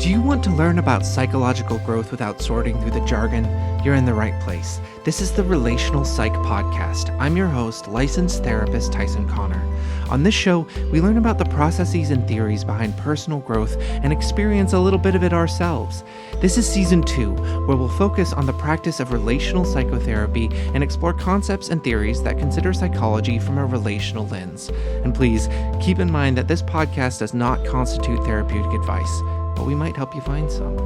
Do you want to learn about psychological growth without sorting through the jargon? You're in the right place. This is the Relational Psych Podcast. I'm your host, licensed therapist Tyson Connor. On this show, we learn about the processes and theories behind personal growth and experience a little bit of it ourselves. This is Season 2, where we'll focus on the practice of relational psychotherapy and explore concepts and theories that consider psychology from a relational lens. And please, keep in mind that this podcast does not constitute therapeutic advice, but we might help you find some.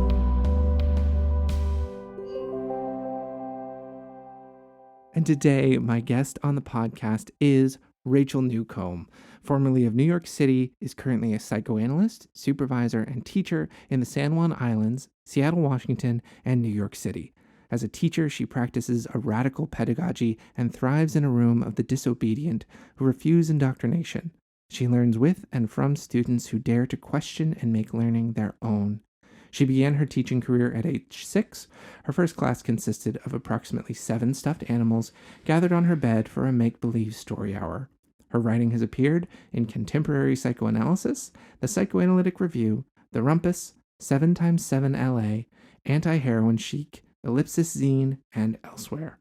And today, my guest on the podcast is Rachel Newcombe. Formerly of New York City, is currently a psychoanalyst, supervisor, and teacher in the San Juan Islands, Seattle, Washington, and New York City. As a teacher, she practices a radical pedagogy and thrives in a room of the disobedient who refuse indoctrination. She learns with and from students who dare to question and make learning their own. She began her teaching career at age 6. Her first class consisted of approximately 7 stuffed animals gathered on her bed for a make-believe story hour. Her writing has appeared in Contemporary Psychoanalysis, the Psychoanalytic Review, the Rumpus, 7x7 LA, Anti-Heroin Chic, Ellipsis Zine, and elsewhere.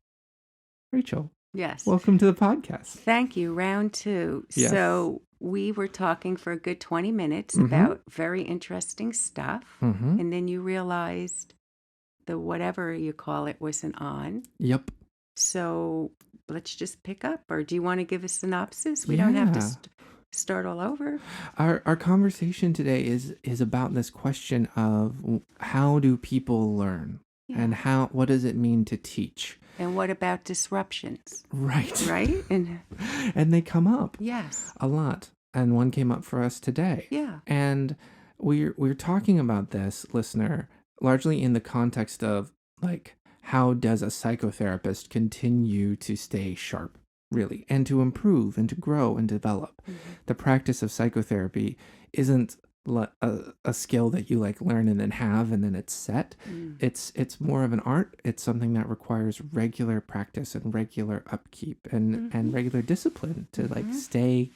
Rachel. Yes. Welcome to the podcast. Thank you. Round 2. Yes. So we were talking for a good 20 minutes about very interesting stuff. And then you realized the whatever you call it wasn't on. Yep. So let's just pick up. Or do you want to give a synopsis? We don't have to start all over. Our conversation today is about this question of how do people learn? Yeah. And what does it mean to teach? And what about disruptions? Right. Right? And they come up. yes. A lot. And one came up for us today. Yeah. And we're talking about this, listener, largely in the context of, like, how does a psychotherapist continue to stay sharp, really, and to improve and to grow and develop? The practice of psychotherapy isn't a skill that you learn and then have and then it's set. It's more of an art. It's something that requires regular practice and regular upkeep and regular discipline to stay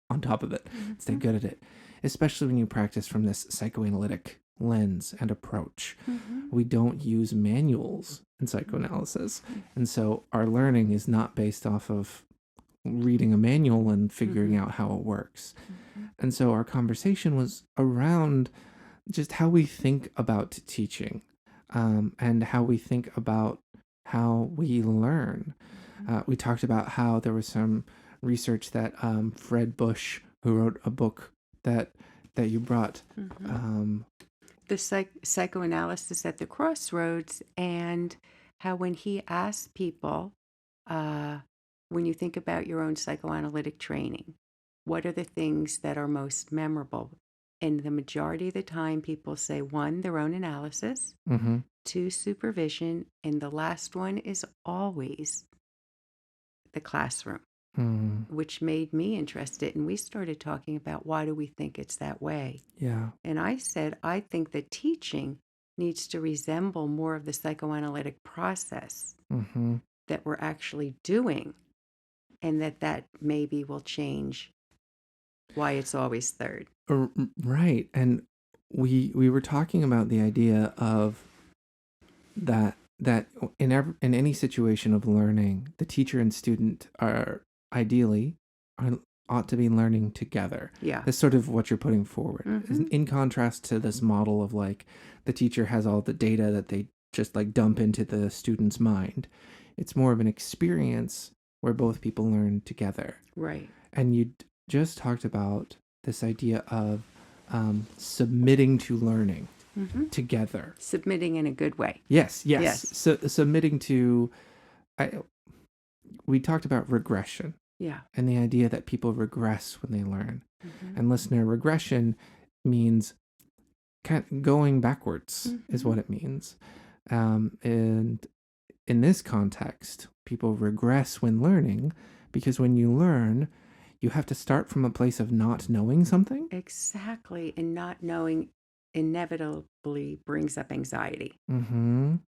on top of it, stay good at it, especially when you practice from this psychoanalytic lens and approach. We don't use manuals in psychoanalysis, and so our learning is not based off of reading a manual and figuring out how it works. And so our conversation was around just how we think about teaching, and how we think about how we learn. We talked about how there was some research that Fred Bush, who wrote a book that you brought, the psychoanalysis at the crossroads, and how when he asked people, when you think about your own psychoanalytic training, what are the things that are most memorable? And the majority of the time, people say, 1, their own analysis, 2, supervision, and the last one is always the classroom, which made me interested. And we started talking about, why do we think it's that way? Yeah. And I said, I think that teaching needs to resemble more of the psychoanalytic process that we're actually doing, and that maybe will change why it's always third. Right. And we were talking about the idea of that in any situation of learning, the teacher and student ought to be learning together. Yeah. That's sort of what you're putting forward. In contrast to this model of the teacher has all the data that they just dump into the student's mind. It's more of an experience where both people learn together. Right. And you just talked about this idea of submitting to learning together. Submitting in a good way. Yes. So submitting to, we talked about regression. Yeah. And the idea that people regress when they learn. And listener, regression means going backwards is what it means. And in this context, people regress when learning, because when you learn, you have to start from a place of not knowing something. Exactly. And not knowing inevitably brings up anxiety.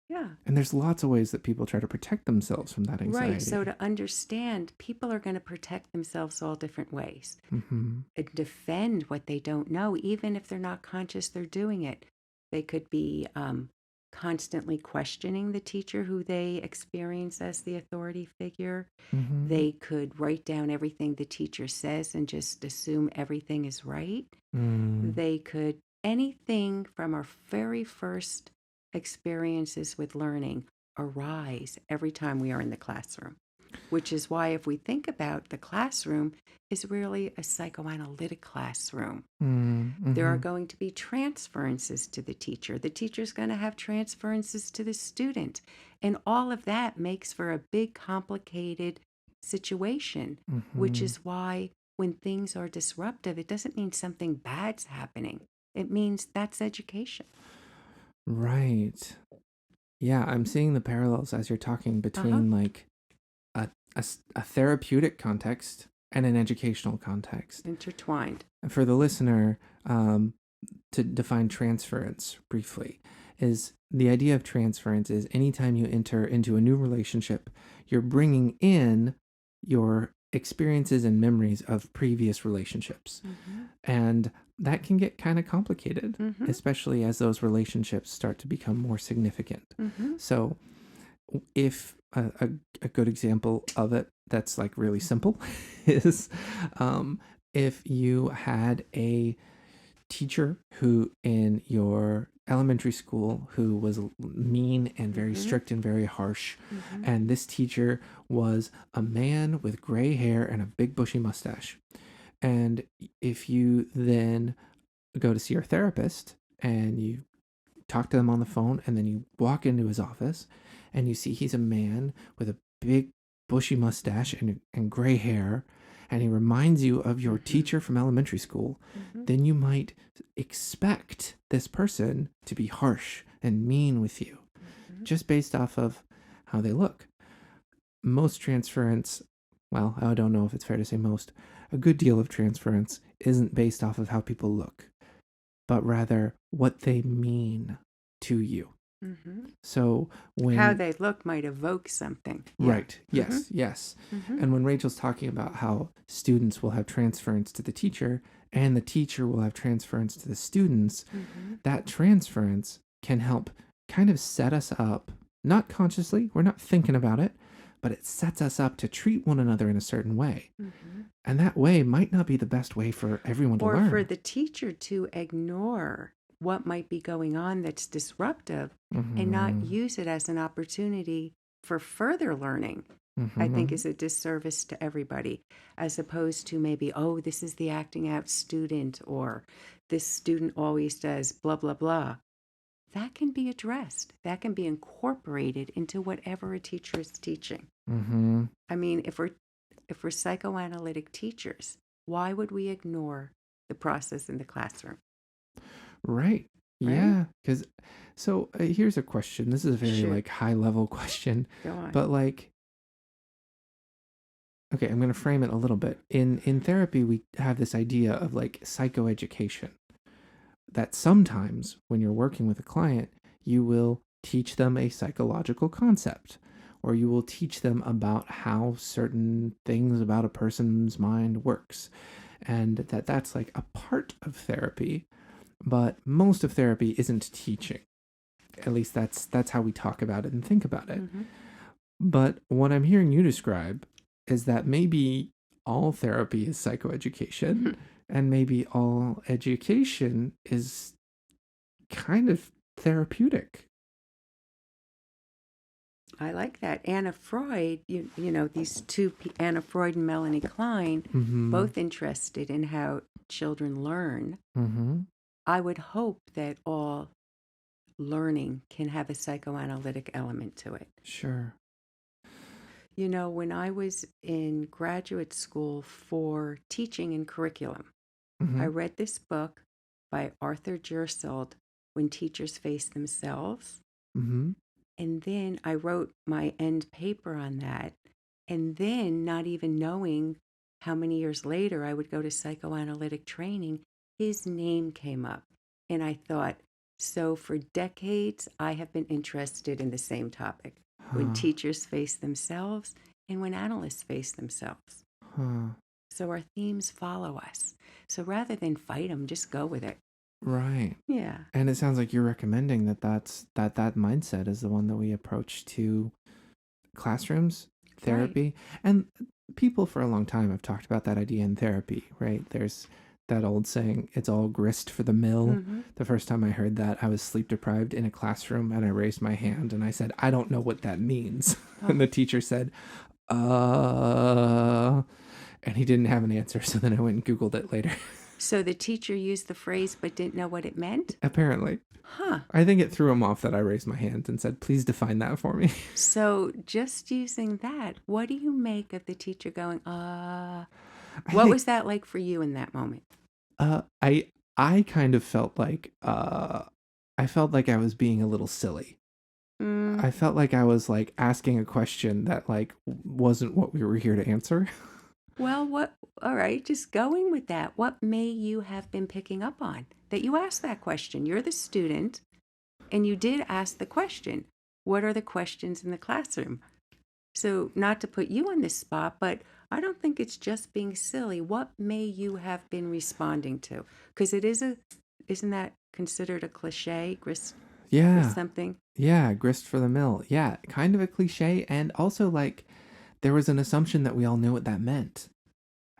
Yeah. And there's lots of ways that people try to protect themselves from that anxiety. Right. So to understand, people are going to protect themselves all different ways Mm-hmm. and defend what they don't know, even if they're not conscious they're doing it. They could be constantly questioning the teacher who they experience as the authority figure. Mm-hmm. They could write down everything the teacher says and just assume everything is right. They could, anything from our very first experiences with learning arise every time we are in the classroom, which is why if we think about the classroom is really a psychoanalytic classroom. Mm-hmm. There are going to be transferences to the teacher. The teacher's going to have transferences to the student. And all of that makes for a big, complicated situation, which is why when things are disruptive, it doesn't mean something bad's happening. It means that's education. Right. Yeah, I'm seeing the parallels as you're talking between like a therapeutic context and an educational context. Intertwined. And for the listener, to define transference briefly, is the idea of transference is anytime you enter into a new relationship, you're bringing in your experiences and memories of previous relationships. And that can get kind of complicated, especially as those relationships start to become more significant. So if a good example of it that's like really simple is if you had a teacher who in your elementary school who was mean and very strict and very harsh, and this teacher was a man with gray hair and a big bushy mustache. And if you then go to see your therapist and you talk to them on the phone, and then you walk into his office and you see he's a man with a big bushy mustache and gray hair, and he reminds you of your teacher from elementary school, then you might expect this person to be harsh and mean with you, just based off of how they look. Most transference, well, I don't know if it's fair to say most, a good deal of transference isn't based off of how people look, but rather what they mean to you. So when how they look might evoke something. Right. Yes. And when Rachel's talking about how students will have transference to the teacher and the teacher will have transference to the students, that transference can help kind of set us up, not consciously, we're not thinking about it, but it sets us up to treat one another in a certain way. And that way might not be the best way for everyone to learn. Or for the teacher to ignore what might be going on that's disruptive and not use it as an opportunity for further learning, I think is a disservice to everybody, as opposed to maybe, oh, this is the acting out student, or this student always does blah, blah, blah. That can be addressed. That can be incorporated into whatever a teacher is teaching. I mean, if we're psychoanalytic teachers, why would we ignore the process in the classroom? Right. Yeah. Because so here's a question. This is a very like high level question. Go on. But like, okay, I'm going to frame it a little bit. In therapy, we have this idea of like psychoeducation, that sometimes when you're working with a client, you will teach them a psychological concept, or you will teach them about how certain things about a person's mind works, and that's like a part of therapy. But most of therapy isn't teaching. At least that's how we talk about it and think about it. But what I'm hearing you describe is that maybe all therapy is psychoeducation, and maybe all education is kind of therapeutic. I like that. Anna Freud, you know, these two, Anna Freud and Melanie Klein, both interested in how children learn. I would hope that all learning can have a psychoanalytic element to it. Sure. You know, when I was in graduate school for teaching and curriculum, I read this book by Arthur Gerseld, When Teachers Face Themselves. And then I wrote my end paper on that. And then, not even knowing how many years later I would go to psychoanalytic training, his name came up. And I thought, So for decades, I have been interested in the same topic. When Huh. teachers face themselves and when analysts face themselves. Huh. So our themes follow us. So rather than fight them, just go with it. Right. Yeah. And it sounds like you're recommending that mindset is the one that we approach to classrooms, therapy, and people for a long time have talked about that idea in therapy, right? There's that old saying, it's all grist for the mill. Mm-hmm. The first time I heard that, I was sleep deprived in a classroom and I raised my hand and I said, I don't know what that means. And the teacher said, and he didn't have an answer. So then I went and Googled it later. So the teacher used the phrase but didn't know what it meant? Apparently. Huh. I think it threw him off that I raised my hand and said, please define that for me. So just using that, what do you make of the teacher going, What think- was that like for you in that moment? I kind of felt like I felt like I was being a little silly. I felt like I was like asking a question that like wasn't what we were here to answer. Well, all right, just going with that. What may you have been picking up on that you asked that question? You're the student and you did ask the question. What are the questions in the classroom? So not to put you on this spot, but I don't think it's just being silly. What may you have been responding to? Because isn't that considered a cliche, grist Yeah. something? Yeah, grist for the mill. Yeah, kind of a cliche. And also like there was an assumption that we all knew what that meant.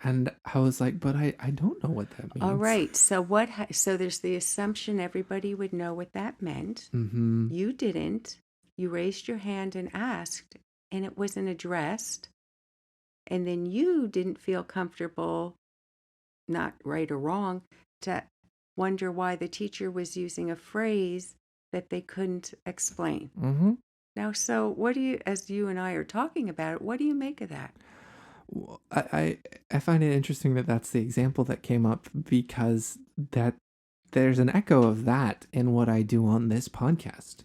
And I was like, but I don't know what that means. All right. So so there's the assumption everybody would know what that meant. Mm-hmm. You didn't. You raised your hand and asked, and it wasn't addressed. And then you didn't feel comfortable, not right or wrong, to wonder why the teacher was using a phrase that they couldn't explain. Mm-hmm. Now, so what do you, as you and I are talking about it, what do you make of that? I find it interesting that that's the example that came up because that there's an echo of that in what I do on this podcast,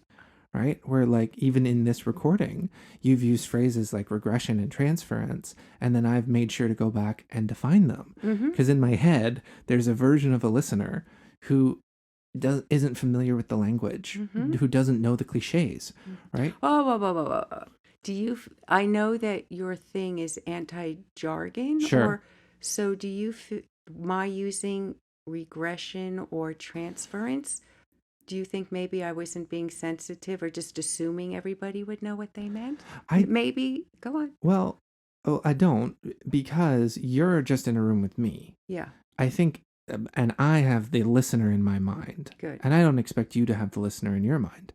right? Where like even in this recording, you've used phrases like regression and transference, and then I've made sure to go back and define them. Because in my head, there's a version of a listener who isn't familiar with the language, who doesn't know the cliches, right? Oh. I know that your thing is anti-jargon. Sure. So do you, my using regression or transference, do you think maybe I wasn't being sensitive or just assuming everybody would know what they meant? Maybe, go on. Well, I don't, because you're just in a room with me. Yeah. I think, and I have the listener in my mind. Good. And I don't expect you to have the listener in your mind.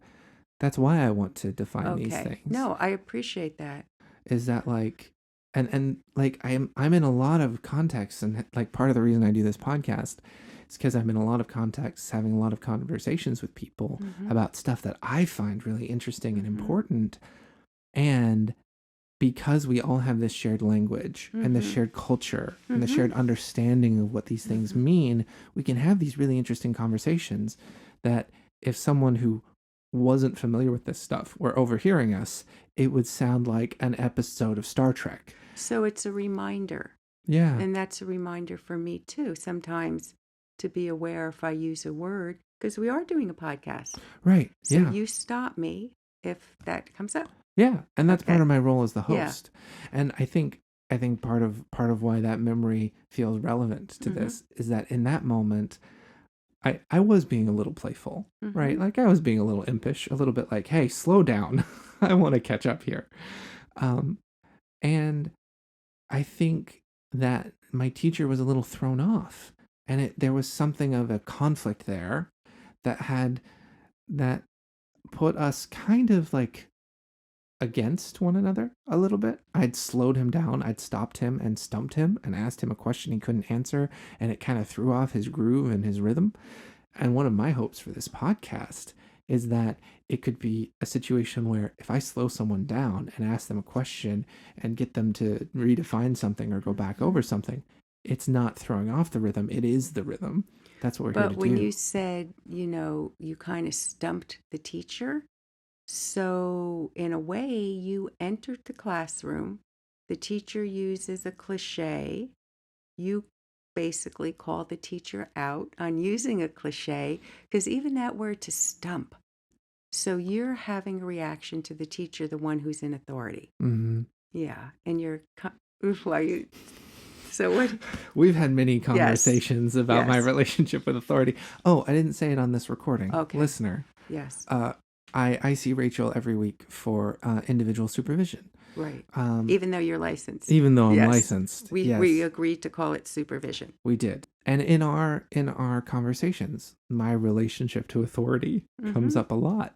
That's why I want to define these things. No, I appreciate that. Is that like, and like I'm in a lot of contexts, and like part of the reason I do this podcast is because I'm in a lot of contexts, having a lot of conversations with people about stuff that I find really interesting and important, and because we all have this shared language and this shared culture and the shared understanding of what these things mean, we can have these really interesting conversations that if someone who wasn't familiar with this stuff were overhearing us, it would sound like an episode of Star Trek. So it's a reminder. Yeah. And that's a reminder for me too, sometimes to be aware if I use a word, because we are doing a podcast. Right. So yeah. you stop me if that comes up. Yeah. And that's Okay. part of my role as the Yeah. host. And I think part of why that memory feels relevant to this is that in that moment, I was being a little playful, right? Like I was being a little impish, a little bit like, hey, slow down. I want to catch up here. And I think that my teacher was a little thrown off, and there was something of a conflict there that put us kind of like against one another a little bit. I'd slowed him down, I'd stopped him and stumped him and asked him a question he couldn't answer, and it kind of threw off his groove and his rhythm. And one of my hopes for this podcast is that it could be a situation where if I slow someone down and ask them a question and get them to redefine something or go back over something, it's not throwing off the rhythm, it is the rhythm. That's what we're here to do. But when you said, you kind of stumped the teacher, so in a way, you entered the classroom. The teacher uses a cliche. You basically call the teacher out on using a cliche, because even that word to stump. So you're having a reaction to the teacher, the one who's in authority. Mm-hmm. Yeah. And you're, why you, so what? We've had many Yes. conversations about my Yes. relationship with authority. Oh, I didn't say it on this recording. Okay. Listener. Yes. I see Rachel every week for individual supervision. Right. Even though you're licensed. Even though I'm Yes. licensed. We Yes. we agreed to call it supervision. We did. And in our conversations, my relationship to authority comes up a lot.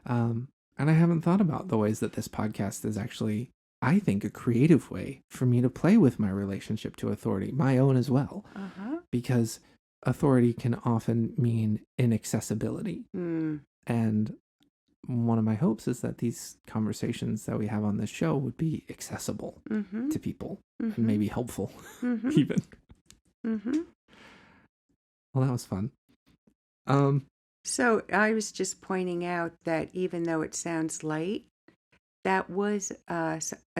And I haven't thought about the ways that this podcast is actually, I think, a creative way for me to play with my relationship to authority, my own as well. Because authority can often mean inaccessibility. And one of my hopes is that these conversations that we have on this show would be accessible to people and maybe helpful even. Well, that was fun. So I was just pointing out that even though it sounds light, that was a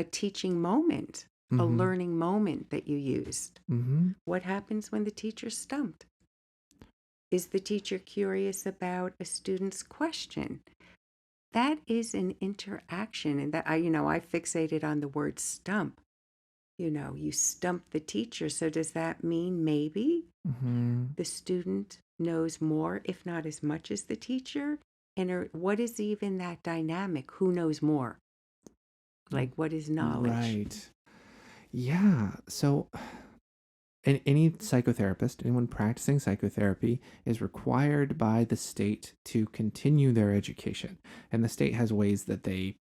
teaching moment, a learning moment that you used. What happens when the teacher's stumped? Is the teacher curious about a student's question? That is an interaction, and that I fixated on the word stump. You stump the teacher. So does that mean maybe the student knows more, if not as much as the teacher? And what is even that dynamic? Who knows more? Like, what is knowledge? Right. Yeah. So any psychotherapist, anyone practicing psychotherapy, is required by the state to continue their education. And the state has ways that they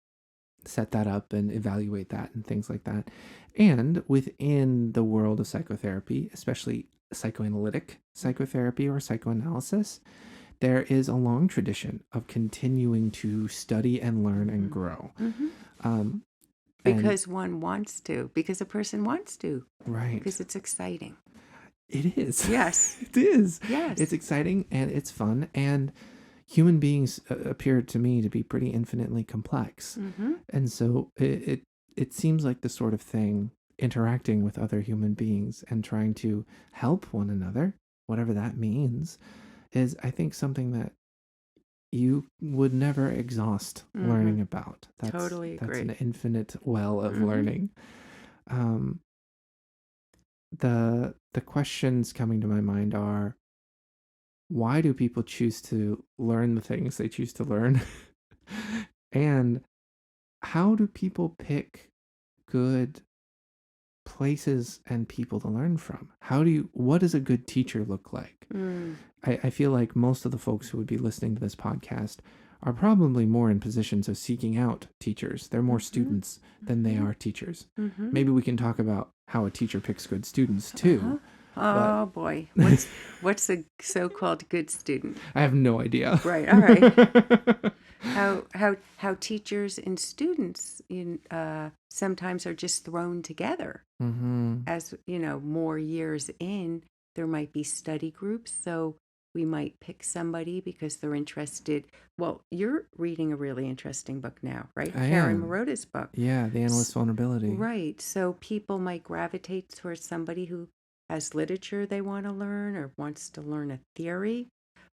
set that up and evaluate that and things like that. And within the world of psychotherapy, especially psychoanalytic psychotherapy or psychoanalysis, there is a long tradition of continuing to study and learn and grow. Because one wants to, because a person wants to. Right. Because it's exciting. It is. Yes. It is. Yes. It's exciting and it's fun. And human beings appear to me to be pretty infinitely complex. And so it seems like the sort of thing, interacting with other human beings and trying to help one another, whatever that means, is, I think, something that you would never exhaust learning about. Totally agree. That's an infinite well of learning. The questions coming to my mind are, why do people choose to learn the things they choose to learn? And how do people pick good places and people to learn from? What does a good teacher look like? I feel like most of the folks who would be listening to this podcast are probably more in positions of seeking out teachers. They're more students than they are teachers. Maybe we can talk about how a teacher picks good students too. Oh boy, what's a so-called good student? I have no idea. Right. All right. How teachers and students sometimes are just thrown together. As more years in, there might be study groups. So we might pick somebody because they're interested. Well, you're reading a really interesting book now, right? Karen Morota's book. Yeah, The Analyst's Vulnerability. Right. So people might gravitate towards somebody who has literature they want to learn or wants to learn a theory.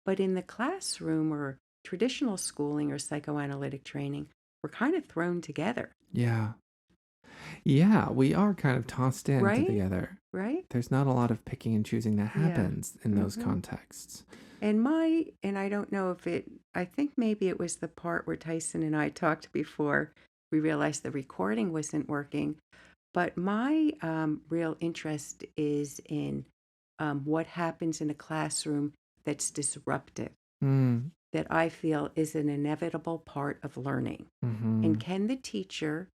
But in the classroom or traditional schooling or psychoanalytic training, we're kind of thrown together. Yeah. Yeah, we are kind of tossed in together. Right. There's not a lot of picking and choosing that happens in those contexts. And I don't know if I think maybe it was the part where Tyson and I talked before we realized the recording wasn't working. But my real interest is in what happens in a classroom that's disruptive, that I feel is an inevitable part of learning. And can the teacher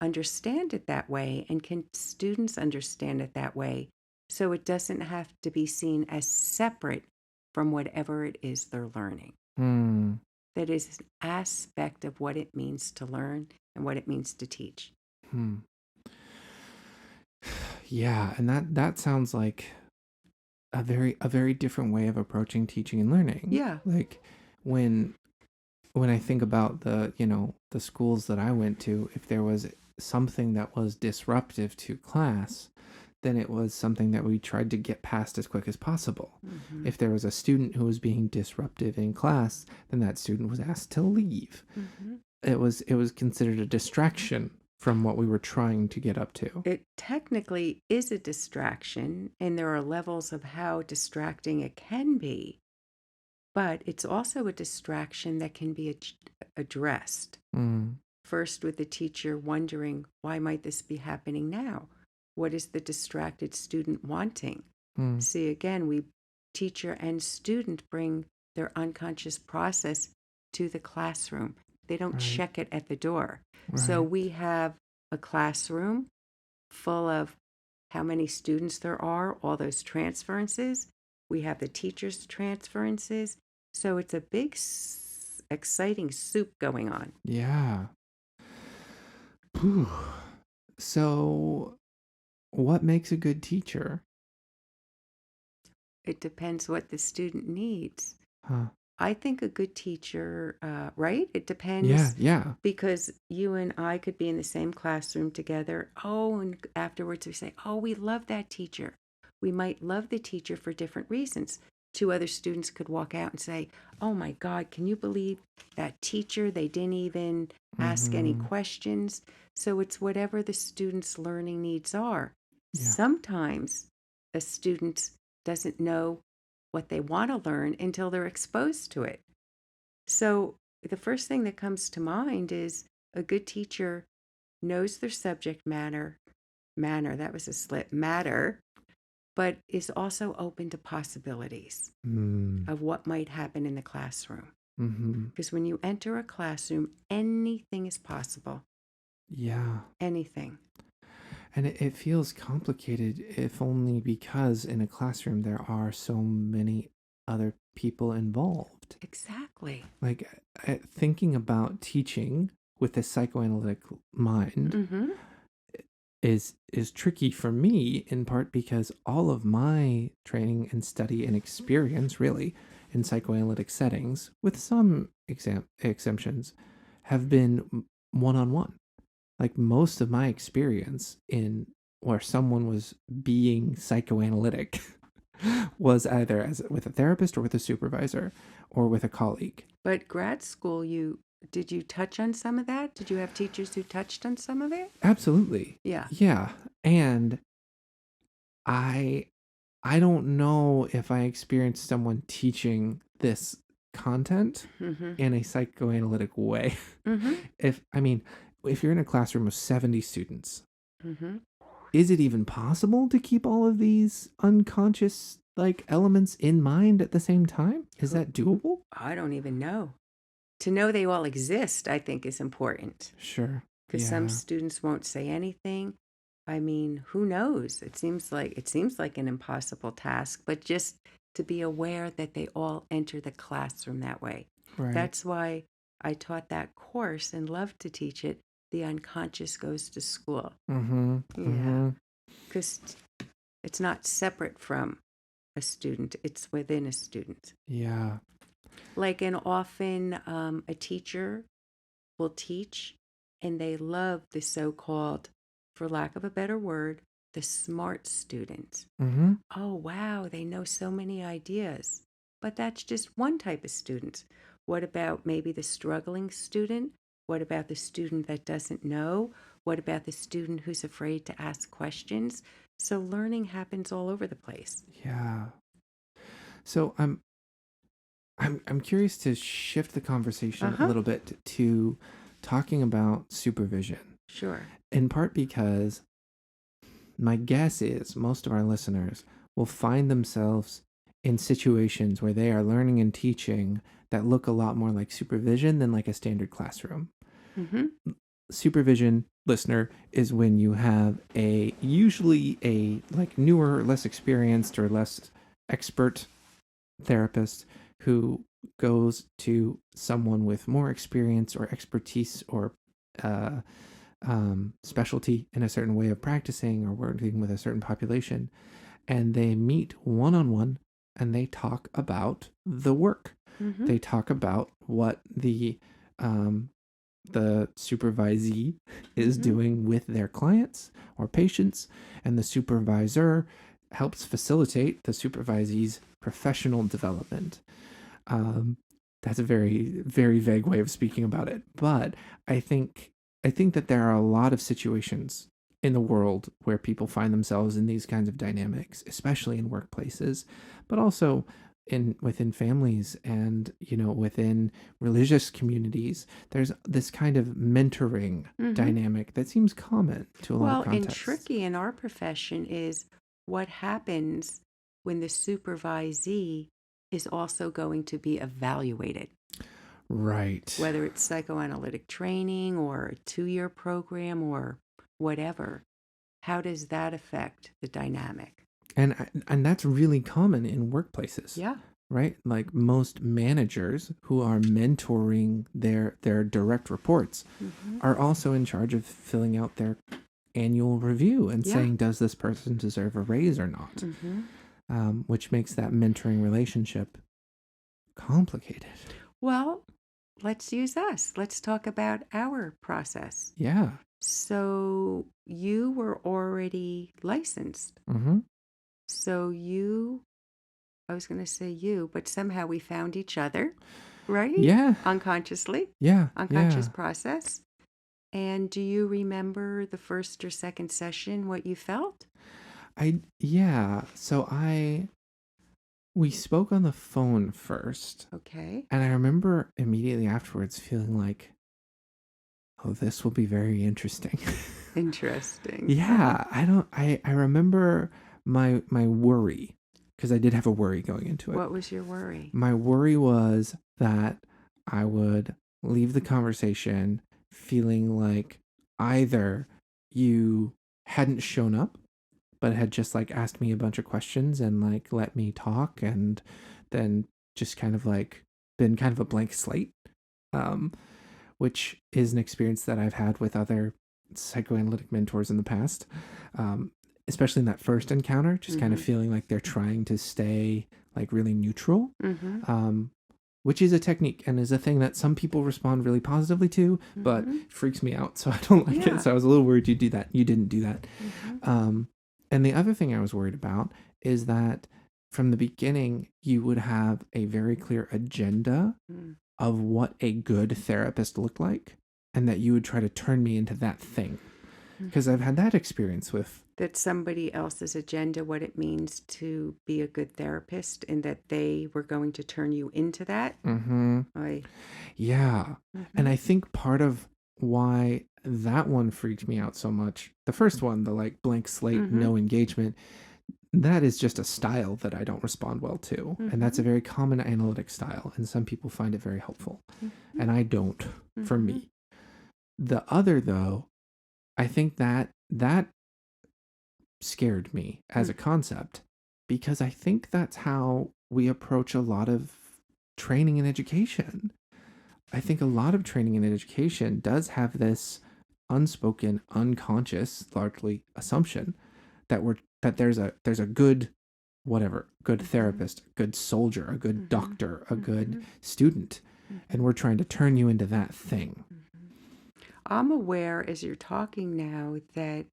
understand it that way? And can students understand it that way? So it doesn't have to be seen as separate from whatever it is they're learning. That is an aspect of what it means to learn and what it means to teach. Yeah, and that sounds like a very different way of approaching teaching and learning. Yeah. Like when I think about the schools that I went to, if there was something that was disruptive to class, then it was something that we tried to get past as quick as possible. Mm-hmm. If there was a student who was being disruptive in class, then that student was asked to leave. Mm-hmm. It was considered a distraction from what we were trying to get up to. It technically is a distraction, and there are levels of how distracting it can be, but it's also a distraction that can be addressed. Mm. First, with the teacher wondering, why might this be happening now? What is the distracted student wanting? Mm. See, again, teacher and student bring their unconscious process to the classroom. They don't Right. check it at the door. Right. So we have a classroom full of how many students there are, all those transferences. We have the teacher's transferences. So it's a big, exciting soup going on. Yeah. Whew. So, what makes a good teacher? It depends what the student needs. Huh. I think a good teacher, right? It depends. Yeah, yeah. Because you and I could be in the same classroom together. Oh, and afterwards we say, oh, we love that teacher. We might love the teacher for different reasons. Two other students could walk out and say, oh my God, can you believe that teacher? They didn't even ask any questions. So it's whatever the student's learning needs are. Yeah. Sometimes a student doesn't know what they want to learn until they're exposed to it. So the first thing that comes to mind is a good teacher knows their subject matter, but is also open to possibilities of what might happen in the classroom. Because when you enter a classroom, anything is possible. Yeah. Anything. And it feels complicated, if only because in a classroom there are so many other people involved. Exactly. Like, thinking about teaching with a psychoanalytic mind is tricky for me, in part because all of my training and study and experience, really, in psychoanalytic settings, with some exemptions, have been one-on-one. Like, most of my experience in where someone was being psychoanalytic was either with a therapist or with a supervisor or with a colleague. But grad school, did you touch on some of that? Did you have teachers who touched on some of it? Absolutely. Yeah. Yeah. And I don't know if I experienced someone teaching this content in a psychoanalytic way. If you're in a classroom of 70 students, is it even possible to keep all of these unconscious elements in mind at the same time? Is that doable? I don't even know. To know they all exist, I think, is important. Sure. Because some students won't say anything. I mean, who knows? It seems like an impossible task, but just to be aware that they all enter the classroom that way. Right. That's why I taught that course and love to teach it. The unconscious goes to school. Yeah. Because it's not separate from a student. It's within a student. Yeah. And often a teacher will teach and they love the so-called, for lack of a better word, the smart student. Oh, wow, they know so many ideas. But that's just one type of student. What about maybe the struggling student? What about the student that doesn't know? What about the student who's afraid to ask questions? So learning happens all over the place. Yeah. So I'm curious to shift the conversation a little bit to talking about supervision. Sure. In part because my guess is most of our listeners will find themselves in situations where they are learning and teaching that look a lot more like supervision than like a standard classroom. Supervision, listener, is when you have usually a newer, less experienced or less expert therapist who goes to someone with more experience or expertise or specialty in a certain way of practicing or working with a certain population, and they meet one-on-one and they talk about the work. They talk about what the the supervisee is Mhm. doing with their clients or patients, and the supervisor helps facilitate the supervisee's professional development. That's a very, very vague way of speaking about it, but I think that there are a lot of situations in the world where people find themselves in these kinds of dynamics, especially in workplaces, but also within families and within religious communities. There's this kind of mentoring Mhm. dynamic that seems common to a lot of Well, and contexts. tricky in our profession is what happens when the supervisee is also going to be evaluated, Right. whether it's psychoanalytic training or a 2-year program or whatever. How does that affect the dynamic? And that's really common in workplaces. Yeah. Right? Like most managers who are mentoring their direct reports Mhm. are also in charge of filling out their annual review and Yeah. saying, does this person deserve a raise or not? Mhm. Which makes that mentoring relationship complicated. Well, let's use us. Let's talk about our process. Yeah. So you were already licensed. Mm-hmm. So I was going to say you, but somehow we found each other, right? Yeah. Unconsciously, Yeah. unconscious Yeah. process. And do you remember the first or second session, what you felt? Yeah. We spoke on the phone first, Okay. and I remember immediately afterwards feeling like, oh, this will be very interesting. Interesting. Yeah, I remember my worry, because I did have a worry going into it. What was your worry? My worry was that I would leave the conversation feeling like either you hadn't shown up, but had just like asked me a bunch of questions and like let me talk, and then just kind of like been kind of a blank slate. Um, which is an experience that I've had with other psychoanalytic mentors in the past, especially in that first encounter, just kind of Mm-hmm. feeling like they're trying to stay like really neutral, Mm-hmm. which is a technique and is a thing that some people respond really positively to, but Mm-hmm. freaks me out. So I don't like Yeah. it. So I was a little worried you do that. You didn't do that. Mm-hmm. And the other thing I was worried about is that from the beginning, you would have a very clear agenda Mm-hmm. of what a good therapist looked like, and that you would try to turn me into that thing. Because I've had that experience with. That somebody else's agenda, what it means to be a good therapist, and that they were going to turn you into that. Mm-hmm. Yeah. And I think part of why that one freaked me out so much, the first one, the like blank slate, Mm-hmm. no engagement, that is just a style that I don't respond well to. And that's a very common analytic style. And some people find it very helpful. Mm-hmm. And I don't, for me. The other, though, I think that scared me as a concept, because I think that's how we approach a lot of training and education. I think a lot of training and education does have this unspoken, unconscious, largely assumption that there's a good good therapist, a good soldier, a good doctor, a good student, and we're trying to turn you into that thing. I'm aware as you're talking now that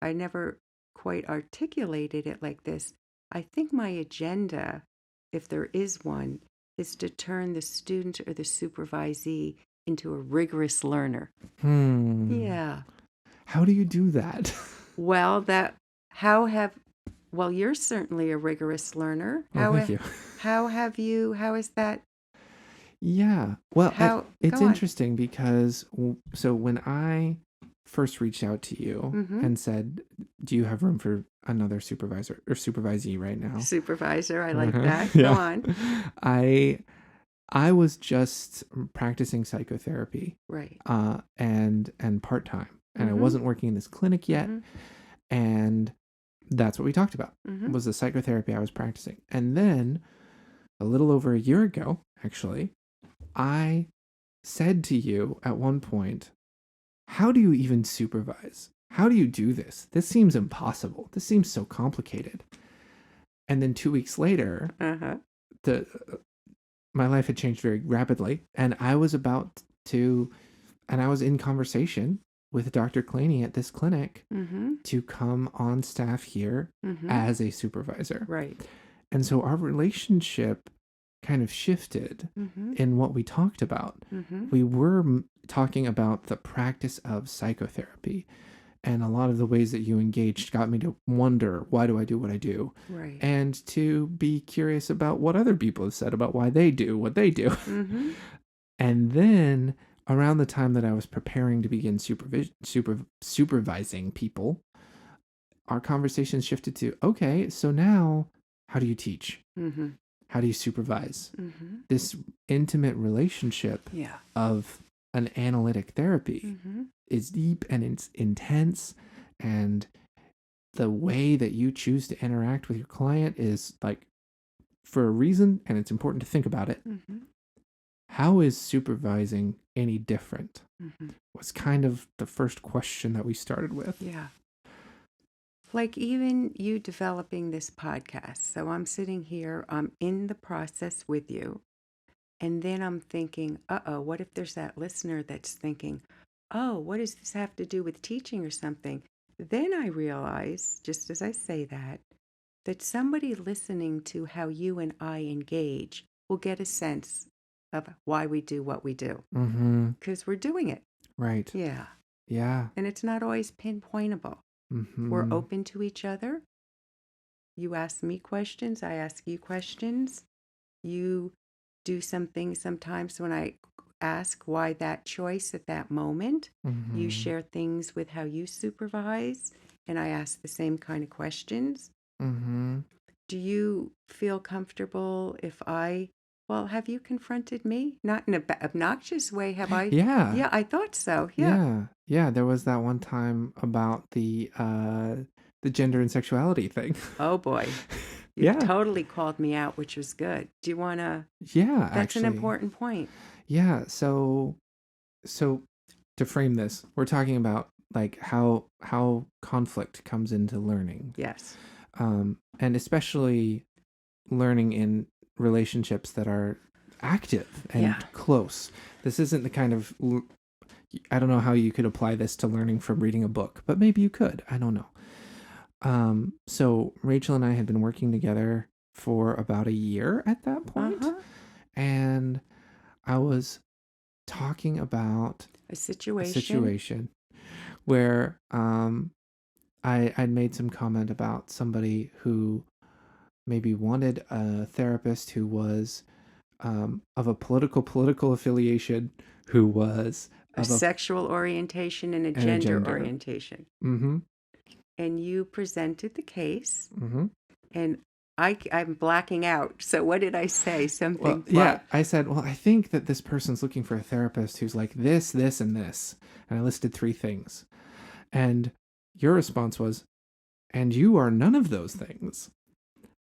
I never quite articulated it like this. I think my agenda, if there is one, is to turn the student or the supervisee into a rigorous learner. Yeah. How do you do that? Well, you're certainly a rigorous learner. Oh, thank you. How is that? Yeah. Well, How, it's go on. interesting because so when I first reached out to you and said, "Do you have room for another supervisor or supervisee right now?" Supervisor, I like that. Yeah. Go on. I was just practicing psychotherapy, Right. and part-time, and I wasn't working in this clinic yet, and that's what we talked about was the psychotherapy I was practicing. And then a little over a year ago, actually, I said to you at one point, how do you even supervise? How do you do this? This seems impossible. This seems so complicated. And then 2 weeks later, my life had changed very rapidly, and I was about to And I was in conversation with Dr. Claney at this clinic Mm-hmm. to come on staff here Mm-hmm. as a supervisor. Right. And so our relationship kind of shifted Mm-hmm. in what we talked about. Mm-hmm. We were talking about the practice of psychotherapy, and a lot of the ways that you engaged got me to wonder, why do I do what I do? Right. And to be curious about what other people have said about why they do what they do. Mm-hmm. And then around the time that I was preparing to begin supervising people, our conversation shifted to, okay, so now how do you teach? Mm-hmm. How do you supervise? Mm-hmm. This intimate relationship Yeah. of an analytic therapy Mm-hmm. is deep and it's intense, and the way that you choose to interact with your client is like for a reason, and it's important to think about it. Mm-hmm. How is supervising any different? Mm-hmm. Was kind of the first question that we started with. Yeah. Like even you developing this podcast. So I'm sitting here, I'm in the process with you. And then I'm thinking, what if there's that listener that's thinking, oh, what does this have to do with teaching or something? Then I realize, just as I say that somebody listening to how you and I engage will get a sense of why we do what we do. Mm-hmm. Because we're doing it. Right. Yeah. Yeah. And it's not always pinpointable. Mm-hmm. We're open to each other. You ask me questions, I ask you questions. You do some things sometimes when I ask why that choice at that moment. Mm-hmm. You share things with how you supervise, and I ask the same kind of questions. Mm-hmm. Do you feel comfortable if have you confronted me? Not in an obnoxious way, have I? Yeah. Yeah, I thought so. Yeah. Yeah. There was that one time about the gender and sexuality thing. Oh boy. You Yeah. totally called me out, which was good. Do you want to? Yeah, That's actually. an important point. Yeah, so to frame this, we're talking about like how conflict comes into learning. Yes. And especially learning in relationships that are active and close. This isn't the kind of I don't know how you could apply this to learning from reading a book, but maybe you could. I don't know. So Rachel and I had been working together for about a year at that point. And I was talking about a situation. A situation where I'd made some comment about somebody who maybe wanted a therapist who was of a political affiliation, who was a sexual orientation and a gender orientation. Mm-hmm. And you presented the case. Mm-hmm. And I'm blacking out. So what did I say? Something. Well, yeah, I said, well, I think that this person's looking for a therapist who's like this, this, and this. And I listed 3 things. And your response was, and you are none of those things.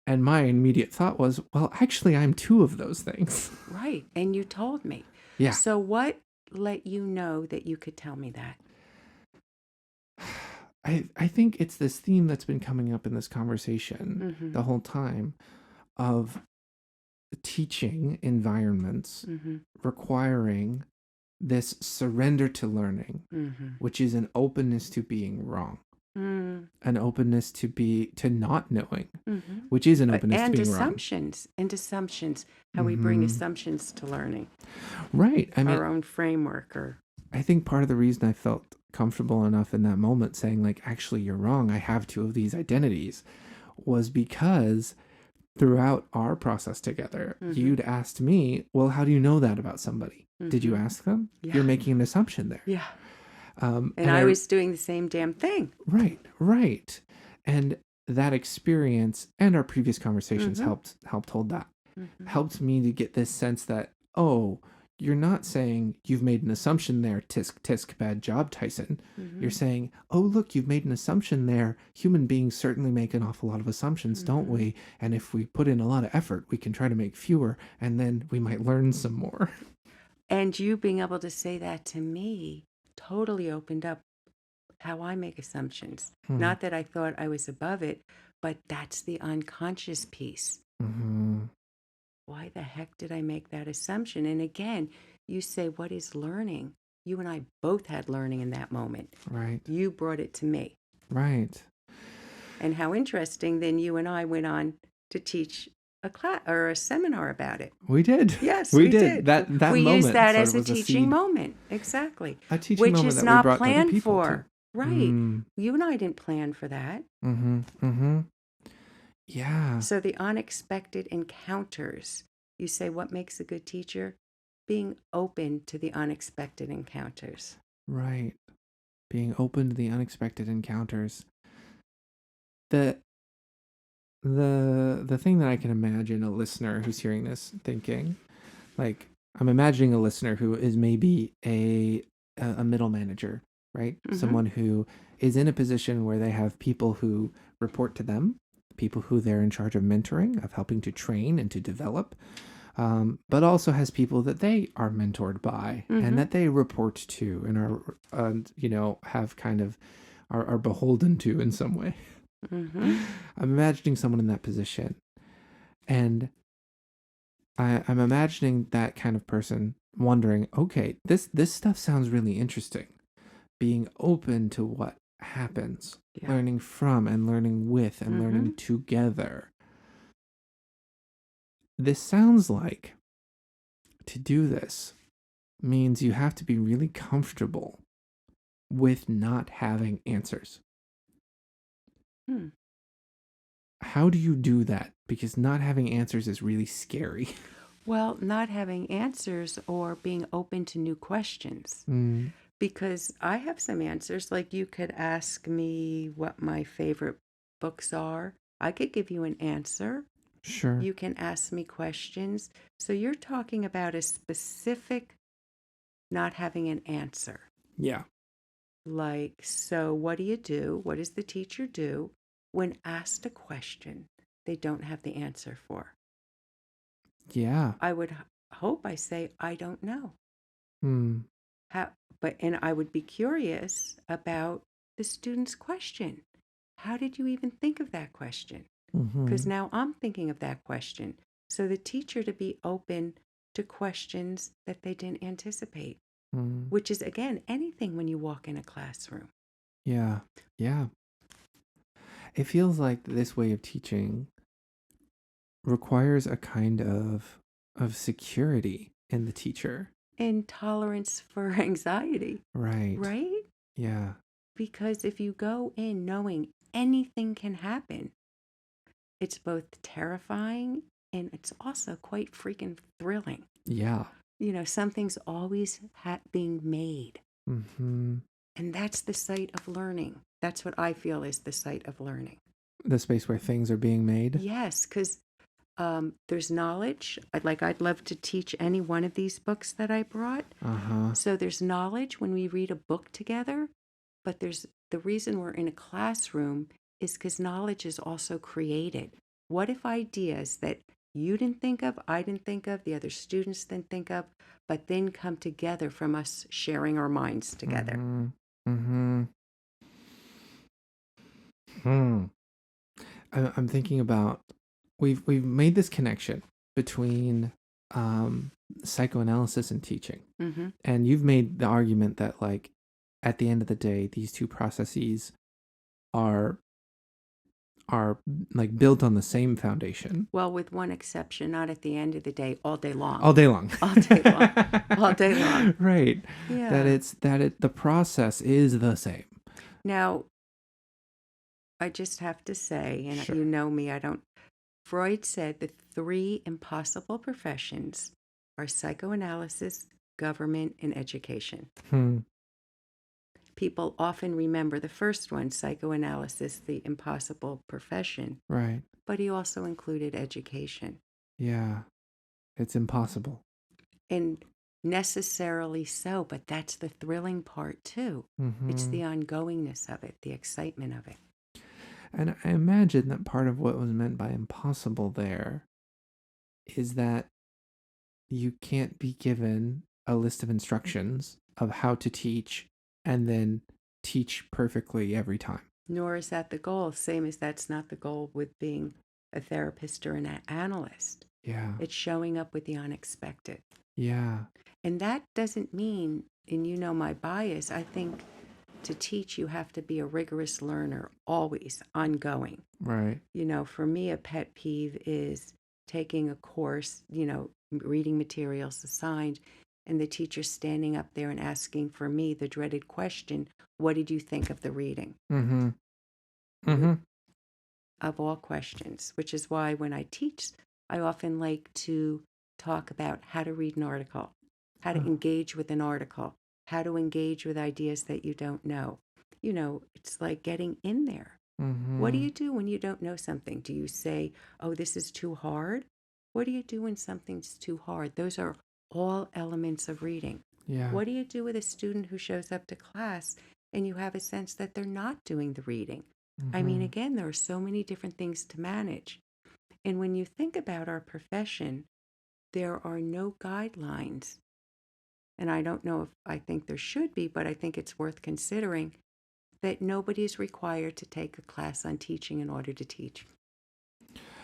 And my immediate thought was, well, actually, I'm 2 of those things. Right. And you told me. Yeah. So what let you know that you could tell me that? I think it's this theme that's been coming up in this conversation the whole time of teaching environments requiring this surrender to learning, which is an openness to being wrong, an openness to not knowing, which is an openness to being wrong. And assumptions, how we bring assumptions to learning. Right. I mean, our own framework. I think part of the reason I felt comfortable enough in that moment saying like, actually, you're wrong, I have 2 of these identities, was because throughout our process together, you'd asked me, well, how do you know that about somebody? Did you ask them? Yeah. You're making an assumption there. Yeah. And I was doing the same damn thing. Right. And that experience and our previous conversations helped hold that. Helped me to get this sense that, oh, you're not saying you've made an assumption there, tisk, tisk, bad job, Tyson. You're saying, oh, look, you've made an assumption there. Human beings certainly make an awful lot of assumptions, don't we? And if we put in a lot of effort, we can try to make fewer, and then we might learn some more. And you being able to say that to me totally opened up how I make assumptions. Not that I thought I was above it, but that's the unconscious piece. Why the heck did I make that assumption? And again, you say, what is learning? you and I both had learning in that moment. Right. You brought it to me. Right. And how interesting, then you and I went on to teach a class or a seminar about it. We did. Yes, we we did. did. That we moment used that sort as of a was a teaching seed. moment. Exactly. A teaching Which moment is that we not brought other planned people for. to. Right. You and I didn't plan for that. Mm-hmm. Mm-hmm. Yeah. So the unexpected encounters, you say, what makes a good teacher? Being open to the unexpected encounters. Right. Being open to the unexpected encounters. The thing that I can imagine a listener who's hearing this thinking, like, I'm imagining a listener who is maybe a middle manager, right? Mm-hmm. Someone who is in a position where they have people who report to them, people who they're in charge of mentoring, of helping to train and to develop, but also has people that they are mentored by and that they report to and are, have kind of are beholden to in some way. I'm imagining someone in that position, and I'm imagining that kind of person wondering, okay, this stuff sounds really interesting. Being open to what happens, learning from and learning with and learning together. This sounds like to do this means you have to be really comfortable with not having answers. How do you do that? Because not having answers is really scary. Well, not having answers or being open to new questions. Because I have some answers. Like, you could ask me what my favorite books are. I could give you an answer. Sure. You can ask me questions. So you're talking about a specific not having an answer. Yeah. Like, so what do you do? What does the teacher do when asked a question they don't have the answer for? Yeah. I would hope I say, I don't know. And I would be curious about the student's question. How did you even think of that question? Because now I'm thinking of that question. So the teacher to be open to questions that they didn't anticipate, which is, again, anything when you walk in a classroom. Yeah. Yeah. It feels like this way of teaching requires a kind of security in the teacher. And tolerance for anxiety. Right. Right? Yeah. Because if you go in knowing anything can happen, it's both terrifying and it's also quite freaking thrilling. Yeah. Something's always being made. And that's the site of learning. That's what I feel is the site of learning. The space where things are being made? Yes, because there's knowledge. I'd love to teach any one of these books that I brought. So there's knowledge when we read a book together, but there's the reason we're in a classroom is because knowledge is also created. What if ideas that you didn't think of, I didn't think of, the other students didn't think of, but then come together from us sharing our minds together? I'm thinking about we've made this connection between psychoanalysis and teaching, and you've made the argument that, like, at the end of the day, these two processes are like built on the same foundation. Well, with one exception, not at the end of the day, all day long. All day long. All day long. All day long. Right. Yeah. The process is the same. Now, I just have to say, and Sure. you know me, Freud said the three impossible professions are psychoanalysis, government, and education. People often remember the first one, psychoanalysis, the impossible profession. Right. But he also included education. Yeah. It's impossible. And necessarily so, but that's the thrilling part too. It's the ongoingness of it, the excitement of it. And I imagine that part of what was meant by impossible there is that you can't be given a list of instructions of how to teach and then teach perfectly every time. Nor is that the goal, same as that's not the goal with being a therapist or an analyst. Yeah. It's showing up with the unexpected. Yeah. And that doesn't mean, and you know my bias, I think to teach you have to be a rigorous learner, always, ongoing. Right. You know, for me, a pet peeve is taking a course, you know, reading materials assigned, and the teacher standing up there and asking for me the dreaded question, what did you think of the reading? Mm-hmm. Mm-hmm. Of all questions, which is why when I teach, I often like to talk about how to read an article, how to engage with an article, how to engage with ideas that you don't know. You know, it's like getting in there. Mm-hmm. What do you do when you don't know something? Do you say, oh, this is too hard? What do you do when something's too hard? Those are all elements of reading. Yeah. What do you do with a student who shows up to class and you have a sense that they're not doing the reading? I mean, again, there are so many different things to manage. And when you think about our profession, there are no guidelines. And I don't know if I think there should be, but I think it's worth considering that nobody is required to take a class on teaching in order to teach.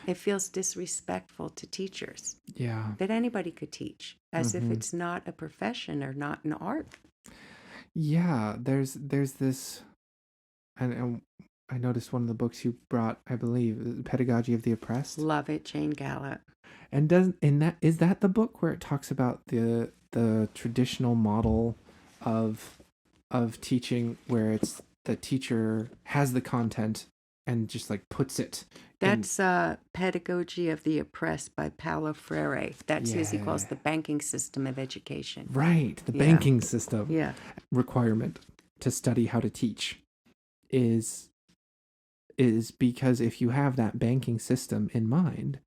It feels disrespectful to teachers. Yeah. That anybody could teach, as if it's not a profession or not an art. Yeah, there's this, and I noticed one of the books you brought, I believe, Pedagogy of the Oppressed. Love it, Jane Gallup. And is that the book where it talks about the traditional model of teaching, where it's the teacher has the content and just like puts it. That's Pedagogy of the Oppressed by Paulo Freire. That's as he calls the banking system of education. Right, the banking system. Yeah. Requirement to study how to teach is because if you have that banking system in mind,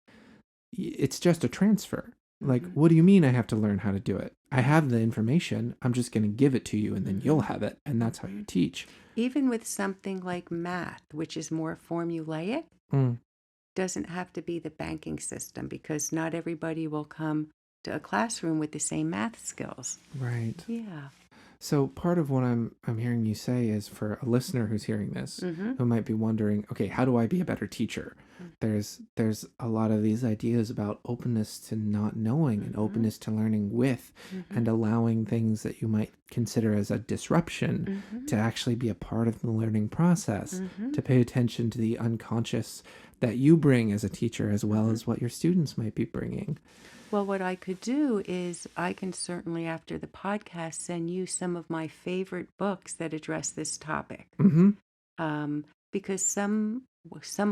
it's just a transfer. Like, what do you mean I have to learn how to do it? I have the information. I'm just going to give it to you and then you'll have it. And that's how you teach. Even with something like math, which is more formulaic, doesn't have to be the banking system, because not everybody will come to a classroom with the same math skills. Right. Yeah. So part of what I'm hearing you say is, for a listener who's hearing this, who might be wondering, okay, how do I be a better teacher? There's a lot of these ideas about openness to not knowing and openness to learning with, and allowing things that you might consider as a disruption to actually be a part of the learning process, to pay attention to the unconscious that you bring as a teacher, as well as what your students might be bringing. Well, what I could do is I can certainly, after the podcast, send you some of my favorite books that address this topic. Because some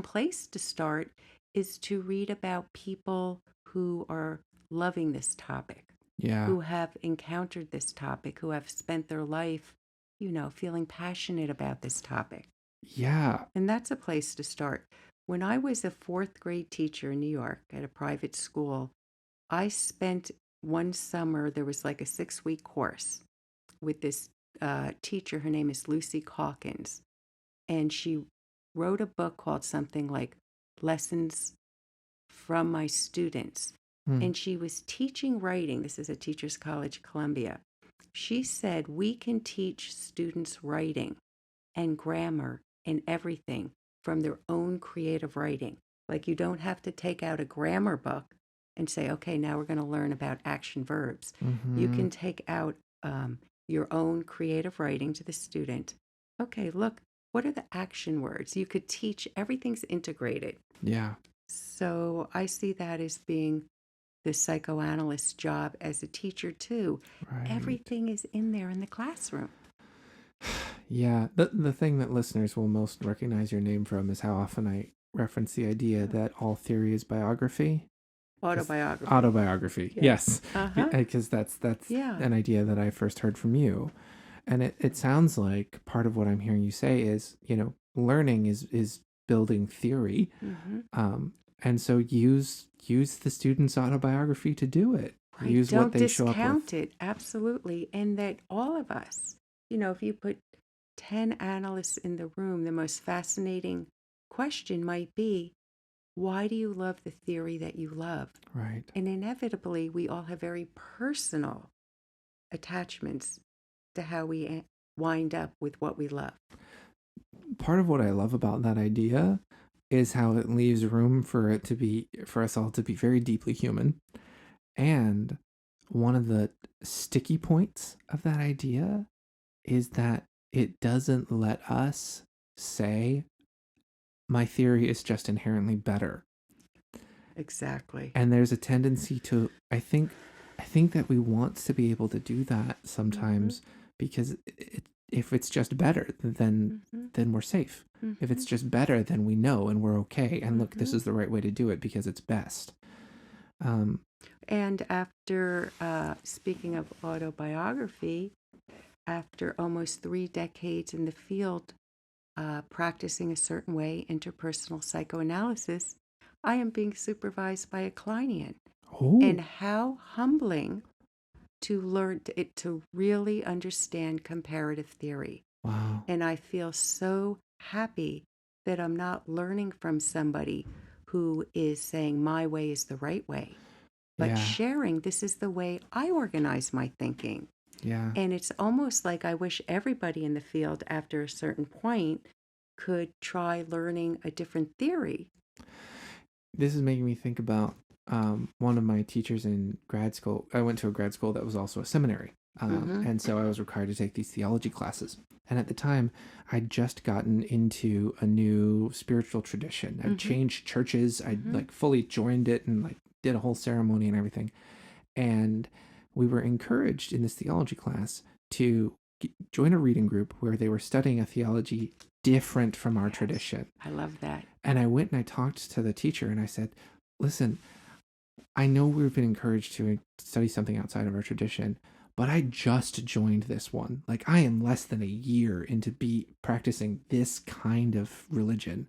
place to start is to read about people who are loving this topic, who have encountered this topic, who have spent their life, you know, feeling passionate about this topic. Yeah. And that's a place to start. When I was a fourth grade teacher in New York at a private school, I spent one summer, there was like a 6-week course with this teacher. Her name is Lucy Calkins. And she wrote a book called something like Lessons from My Students. And she was teaching writing. This is at Teachers College, Columbia. She said, we can teach students writing and grammar and everything from their own creative writing. Like, you don't have to take out a grammar book and say, okay, now we're going to learn about action verbs. You can take out your own creative writing to the student. Okay, look, what are the action words? You could teach, everything's integrated. Yeah. So I see that as being the psychoanalyst's job as a teacher too. Right. Everything is in there in the classroom. Yeah. The thing that listeners will most recognize your name from is how often I reference the idea that all theory is biography. Autobiography. Yes. Because that's an idea that I first heard from you. And it sounds like part of what I'm hearing you say is, you know, learning is building theory. And so use the student's autobiography to do it. Right. Use Don't what they show up with. discount it. Absolutely. And that all of us, you know, if you put 10 analysts in the room, the most fascinating question might be, why do you love the theory that you love? Right. And inevitably, we all have very personal attachments to how we wind up with what we love. Part of what I love about that idea is how it leaves room for us all to be very deeply human. And one of the sticky points of that idea is that it doesn't let us say, my theory is just inherently better. Exactly. And there's a tendency to, I think that we want to be able to do that sometimes because if it's just better, then we're safe. If it's just better, then we know and we're okay. And look, this is the right way to do it because it's best. And after, speaking of autobiography, after almost 3 decades in the field, practicing a certain way, interpersonal psychoanalysis, I am being supervised by a client. Oh. And how humbling to learn to really understand comparative theory. Wow. And I feel so happy that I'm not learning from somebody who is saying my way is the right way, but sharing this is the way I organize my thinking. Yeah. And it's almost like I wish everybody in the field after a certain point could try learning a different theory. This is making me think about one of my teachers in grad school. I went to a grad school that was also a seminary. And so I was required to take these theology classes. And at the time, I'd just gotten into a new spiritual tradition. I'd changed churches. I'd like fully joined it and like did a whole ceremony and everything. And we were encouraged in this theology class to join a reading group where they were studying a theology different from our tradition. I love that. And I went and I talked to the teacher and I said, listen, I know we've been encouraged to study something outside of our tradition, but I just joined this one. Like I am less than a year into practicing this kind of religion.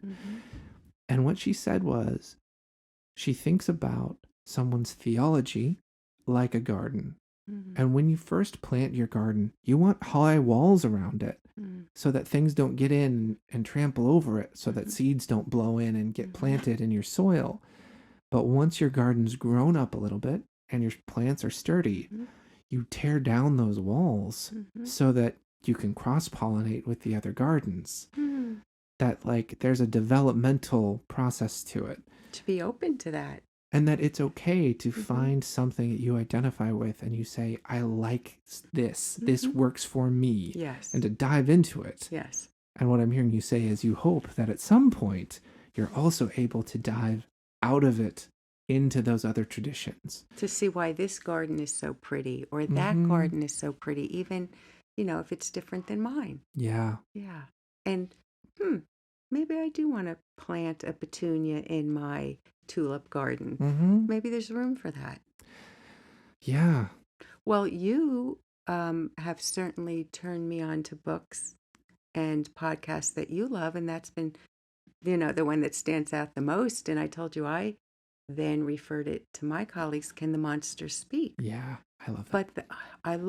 And what she said was, she thinks about someone's theology like a garden. And when you first plant your garden, you want high walls around it so that things don't get in and trample over it, so that seeds don't blow in and get planted in your soil. But once your garden's grown up a little bit and your plants are sturdy, you tear down those walls so that you can cross-pollinate with the other gardens. That like there's a developmental process to it. To be open to that. And that it's okay to find something that you identify with and you say, I like this. This works for me. Yes. And to dive into it. Yes. And what I'm hearing you say is you hope that at some point you're also able to dive out of it into those other traditions. To see why this garden is so pretty or that garden is so pretty, even, if it's different than mine. Yeah. Yeah. And maybe I do want to plant a petunia in my tulip garden. Maybe there's room for that. Yeah. Well, you have certainly turned me on to books and podcasts that you love, and that's been, the one that stands out the most. And I told you I then referred it to my colleagues, Can the Monster Speak? Yeah, I love that. But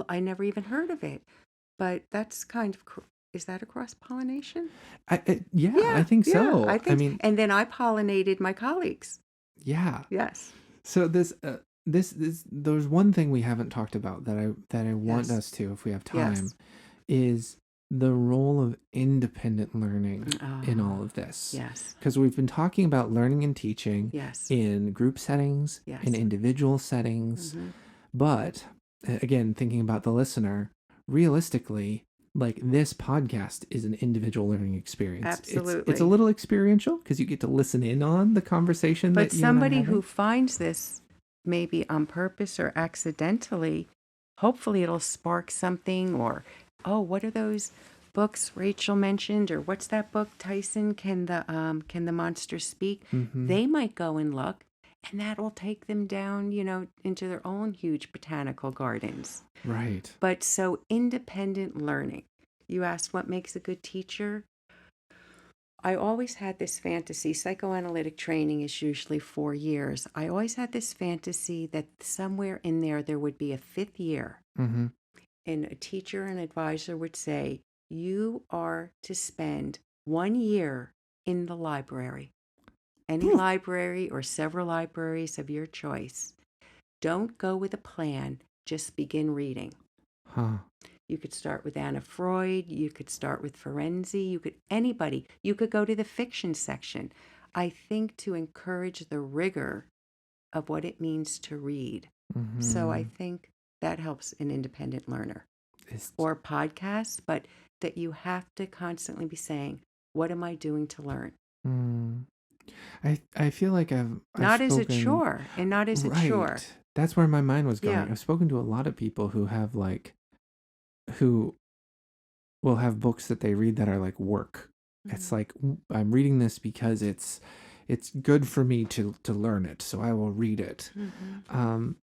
I never even heard of it. But that's kind of... Is that a cross-pollination? I think so. Yeah, I mean, and then I pollinated my colleagues. Yeah. Yes. So there's one thing we haven't talked about that I want us to, if we have time, is the role of independent learning in all of this. Yes. Because we've been talking about learning and teaching in group settings, in individual settings, but again, thinking about the listener, realistically, like this podcast is an individual learning experience. Absolutely. It's a little experiential because you get to listen in on the conversation. But somebody who finds this maybe on purpose or accidentally, hopefully it'll spark something, or, what are those books Rachel mentioned, or what's that book, Tyson, Can the Monster Speak? They might go and look, and that will take them down, into their own huge botanical gardens. Right. But so independent learning. You asked what makes a good teacher? I always had this fantasy. Psychoanalytic training is usually 4 years. I always had this fantasy that somewhere in there would be a 5th year. And a teacher and advisor would say, you are to spend 1 year in the library. Any library or several libraries of your choice. Don't go with a plan. Just begin reading. You could start with Anna Freud. You could start with Ferenczi. Anybody. You could go to the fiction section. I think to encourage the rigor of what it means to read. So I think that helps an independent learner. It's, Or podcasts, but that you have to constantly be saying, what am I doing to learn? I feel like I've Not as a spoken chore, and not as a chore. right. That's where my mind was going. Yeah. I've spoken to a lot of people who have who will have books that they read that are like work. It's like, I'm reading this because it's good for me to learn it, so I will read it. And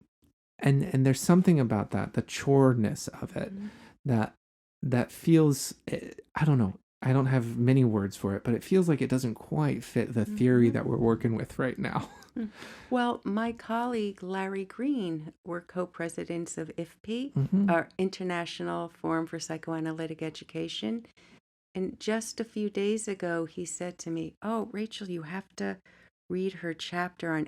there's something about that, the choreness of it, that feels, I don't know. I don't have many words for it, but it feels like it doesn't quite fit the theory that we're working with right now. Well, my colleague Larry Green, we're co-presidents of IFPE, our International Forum for Psychoanalytic Education. And just a few days ago, he said to me, "Oh, Rachel, you have to read her chapter on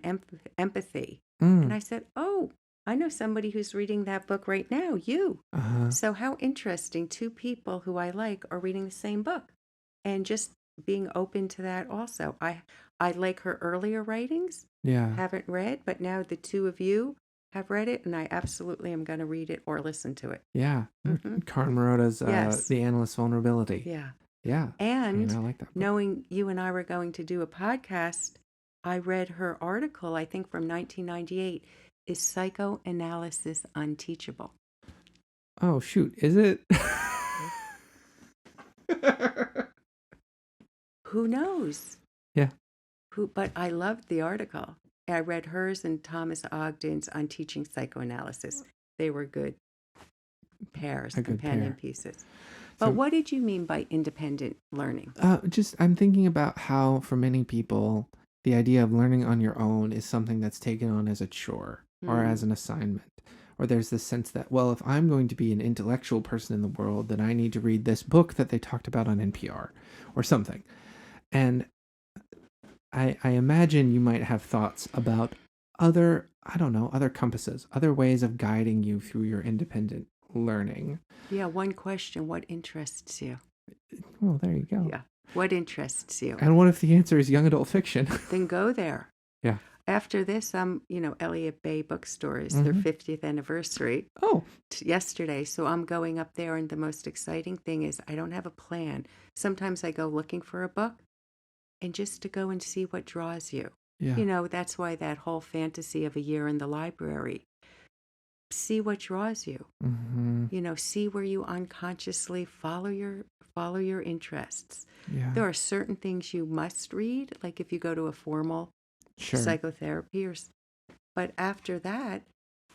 empathy." And I said, "Oh, I know somebody who's reading that book right now, you." So how interesting. Two people who I like are reading the same book. And just being open to that also. I like her earlier writings. Yeah. Haven't read, but now the two of you have read it, and I absolutely am going to read it or listen to it. Yeah. Karen Morota's Yes. The Analyst's Vulnerability. Yeah. Yeah. And I like that book. knowing you and I were going to do a podcast, I read her article, I think from 1998, Is Psychoanalysis Unteachable? Oh, shoot. Is it? Who knows? Yeah. But I loved the article. I read hers and Thomas Ogden's on teaching psychoanalysis. They were good pairs, companion pieces. But what did you mean by independent learning? I'm thinking about how, for many people, the idea of learning on your own is something that's taken on as a chore or as an assignment. Or there's this sense that, well, if I'm going to be an intellectual person in the world, then I need to read this book that they talked about on NPR or something. And I imagine you might have thoughts about other compasses, other ways of guiding you through your independent learning. Yeah, one question, what interests you? Well, there you go. Yeah, what interests you? And what if the answer is young adult fiction? Then go there. Yeah. After this, Elliott Bay Bookstore is their 50th anniversary. Oh. Yesterday, so I'm going up there, and the most exciting thing is I don't have a plan. Sometimes I go looking for a book, and just to go and see what draws you. Yeah. That's why that whole fantasy of a year in the library. See what draws you. See where you unconsciously follow your interests. Yeah. There are certain things you must read, like if you go to a formal psychotherapy, but after that,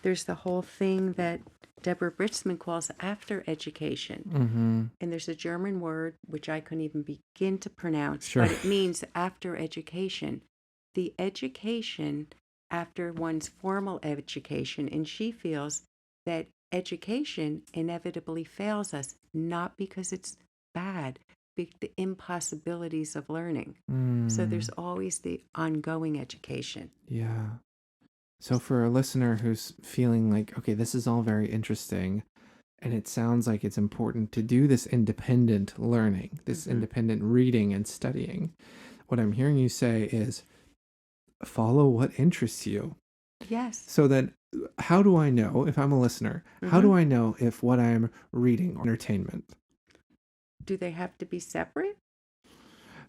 there's the whole thing that Deborah Britzman calls after education. And there's a German word, which I couldn't even begin to pronounce, but it means after education. The education after one's formal education, and she feels that education inevitably fails us, not because it's bad, but the impossibilities of learning. So there's always the ongoing education. Yeah. So for a listener who's feeling like, okay, this is all very interesting, and it sounds like it's important to do this independent learning, this independent reading and studying, what I'm hearing you say is follow what interests you. Yes. So then how do I know, if I'm a listener, how do I know if what I'm reading is entertainment? Do they have to be separate?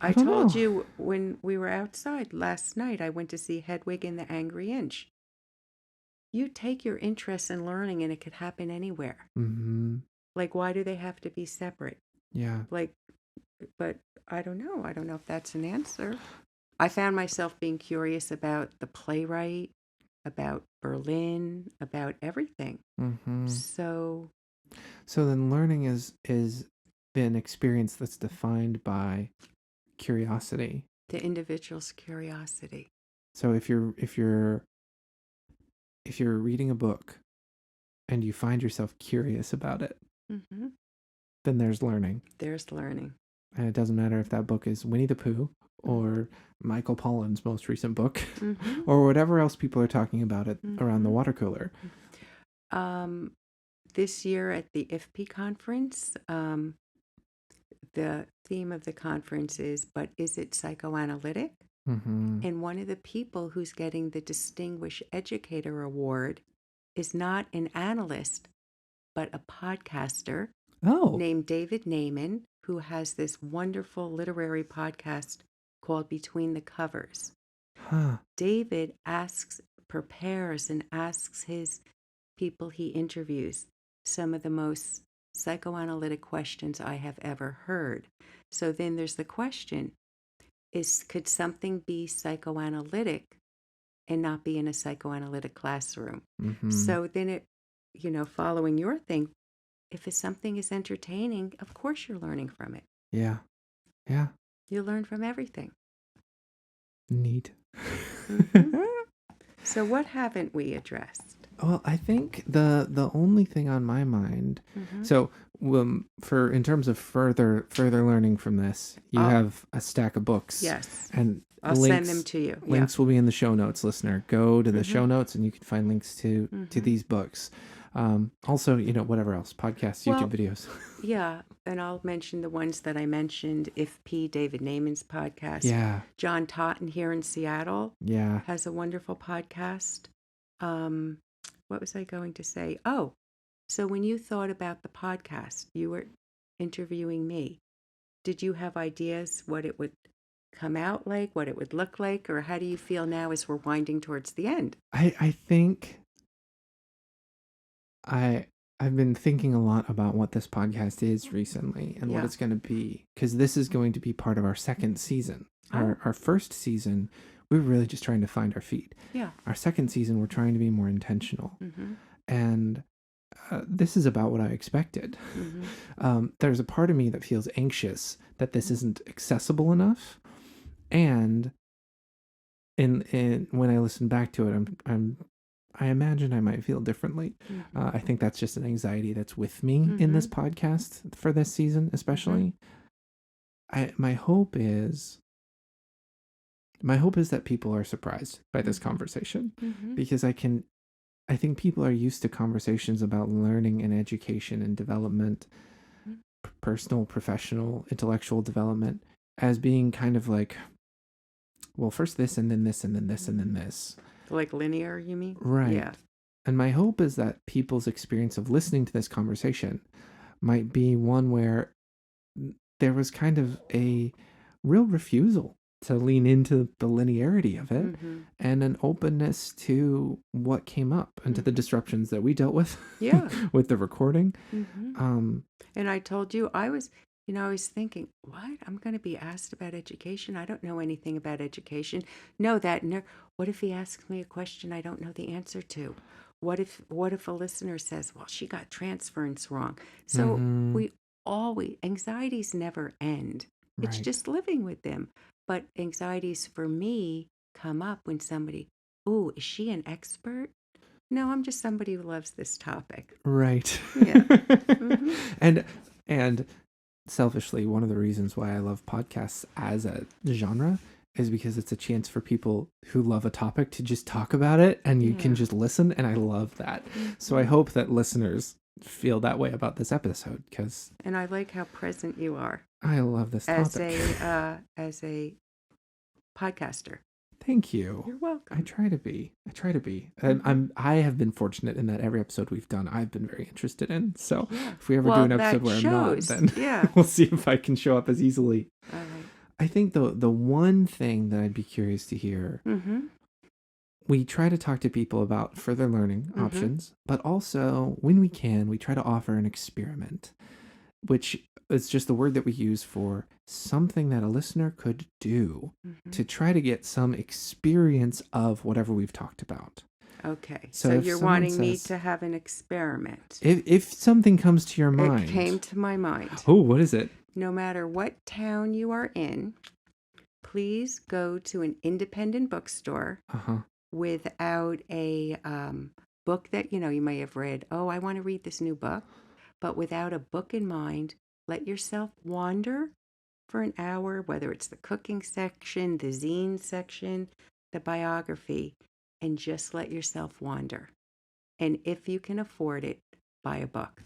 I don't told know. you when we were outside last night, I went to see Hedwig and the Angry Inch. You take your interest in learning, and it could happen anywhere. Like, why do they have to be separate? Yeah. But I don't know. I don't know if that's an answer. I found myself being curious about the playwright, about Berlin, about everything. So then learning is an experience that's defined by curiosity. The individual's curiosity. So if you're reading a book and you find yourself curious about it, then there's learning. There's learning. And it doesn't matter if that book is Winnie the Pooh or Michael Pollan's most recent book or whatever else people are talking about it around the water cooler. This year at the IFPE conference, the theme of the conference is, but is it psychoanalytic? And one of the people who's getting the Distinguished Educator Award is not an analyst, but a podcaster Oh. named David Naiman, who has this wonderful literary podcast called Between the Covers. Huh. David prepares and asks his people he interviews some of the most psychoanalytic questions I have ever heard. So then there's the question, could something be psychoanalytic and not be in a psychoanalytic classroom? Mm-hmm. So then it, following your thing, if something is entertaining, of course you're learning from it. Yeah. Yeah. You learn from everything. Neat. Mm-hmm. So what haven't we addressed? Well, I think the only thing on my mind. Mm-hmm. So, in terms of further learning from this, you have a stack of books. Yes. And I'll send them to you. Links will be in the show notes, listener. Go to the show notes and you can find links to these books. Also, whatever else, podcasts, YouTube videos. Yeah. And I'll mention the ones that I mentioned. If David Naiman's podcast. Yeah. John Totten here in Seattle. Yeah. Has a wonderful podcast. What was I going to say? Oh, so when you thought about the podcast, you were interviewing me. Did you have ideas what it would come out like, what it would look like, or how do you feel now as we're winding towards the end? I think I've been thinking a lot about what this podcast is recently and what it's going to be, because this is going to be part of our second season. Our first season, we were really just trying to find our feet. Yeah. Our second season, we're trying to be more intentional. Mm-hmm. And this is about what I expected. Mm-hmm. There's a part of me that feels anxious that this isn't accessible enough. And in when I listen back to it, I imagine I might feel differently. Mm-hmm. I think that's just an anxiety that's with me in this podcast for this season, especially. My hope is that people are surprised by this conversation, because I think people are used to conversations about learning and education and development, personal, professional, intellectual development, as being kind of like, well, first this and then this and then this and then this. Like linear, you mean? Right. Yeah. And my hope is that people's experience of listening to this conversation might be one where there was kind of a real refusal to lean into the linearity of it and an openness to what came up and to the disruptions that we dealt with with the recording. And I told you, I was thinking, what? I'm going to be asked about education. I don't know anything about education. No, what if he asks me a question I don't know the answer to? What if a listener says, well, she got transference wrong? So anxieties never end. It's just living with them. But anxieties for me come up when somebody, ooh, is she an expert? No, I'm just somebody who loves this topic. Right. Yeah. And selfishly, one of the reasons why I love podcasts as a genre is because it's a chance for people who love a topic to just talk about it and you can just listen. And I love that. So I hope that listeners feel that way about this episode, and I like how present you are. I love this topic. As a podcaster. Thank you. You're welcome. I try to be. And I have been fortunate in that every episode we've done, I've been very interested in. So if we ever do an episode where I'm not, then we'll see if I can show up as easily. All right. I think the one thing that I'd be curious to hear, we try to talk to people about further learning options, but also when we can, we try to offer an experiment, which is just the word that we use for something that a listener could do to try to get some experience of whatever we've talked about. Okay. So you're wanting me to have an experiment. If something comes to your mind. It came to my mind. Oh, what is it? No matter what town you are in, please go to an independent bookstore without a book that, you may have read. Oh, I want to read this new book. But without a book in mind, let yourself wander for an hour, whether it's the cooking section, the zine section, the biography, and just let yourself wander. And if you can afford it, buy a book.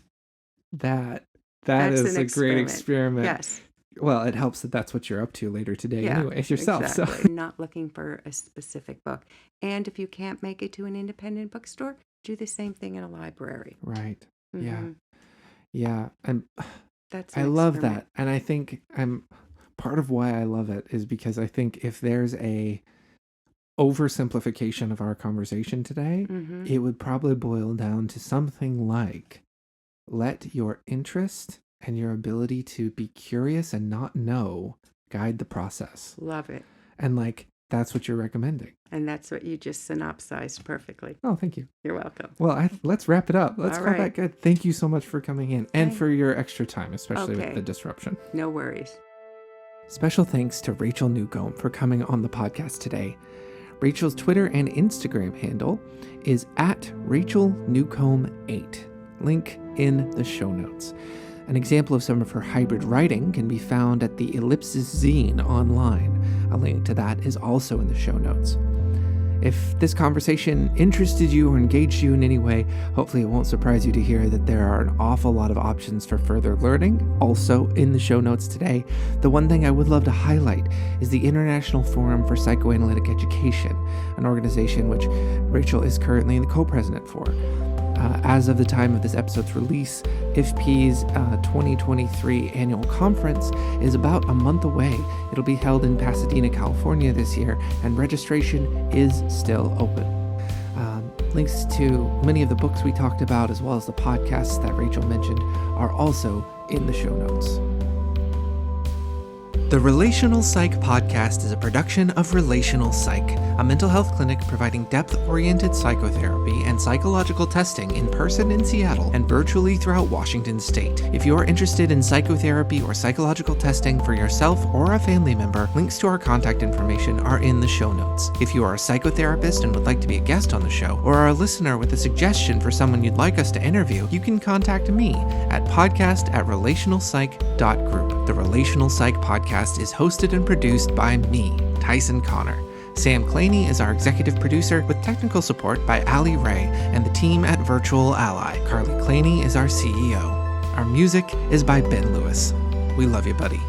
That's is a great experiment. Yes. Well, it helps that that's what you're up to later today anyway, yourself. Exactly. So. Not looking for a specific book. And if you can't make it to an independent bookstore, do the same thing in a library. Right. Yeah. Mhm. Yeah. And That's I an love experiment. that. And I think part of why I love it is because I think if there's a oversimplification of our conversation today, Mhm. it would probably boil down to something like, let your interest and your ability to be curious and not know guide the process. Love it. And like, that's what you're recommending. And that's what you just synopsized perfectly. Oh, thank you. You're welcome. Well, let's wrap it up. Let's All call right. that good. Thank you so much for coming in and Thanks. for your extra time, especially with Okay. the disruption. No worries. Special thanks to Rachel Newcombe for coming on the podcast today. Rachel's Twitter and Instagram handle is at Rachel Newcombe 8. Link in the show notes. An example of some of her hybrid writing can be found at the Ellipsis Zine online. A link to that is also in the show notes. If this conversation interested you or engaged you in any way, hopefully it won't surprise you to hear that there are an awful lot of options for further learning, also in the show notes today. The one thing I would love to highlight is the International Forum for Psychoanalytic Education, an organization which Rachel is currently the co-president for. As of the time of this episode's release, IFP's 2023 annual conference is about a month away. It'll be held in Pasadena, California this year, and registration is still open. Links to many of the books we talked about, as well as the podcasts that Rachel mentioned, are also in the show notes. The Relational Psych Podcast is a production of Relational Psych, a mental health clinic providing depth-oriented psychotherapy and psychological testing in person in Seattle and virtually throughout Washington State. If you are interested in psychotherapy or psychological testing for yourself or a family member, links to our contact information are in the show notes. If you are a psychotherapist and would like to be a guest on the show, or are a listener with a suggestion for someone you'd like us to interview, you can contact me at podcast@relationalpsych.group. The Relational Psych Podcast is hosted and produced by me, Tyson Connor. Sam Claney is our executive producer with technical support by Ali Ray and the team at Virtual Ally. Carly Claney is our CEO. Our music is by Ben Lewis. We love you, buddy.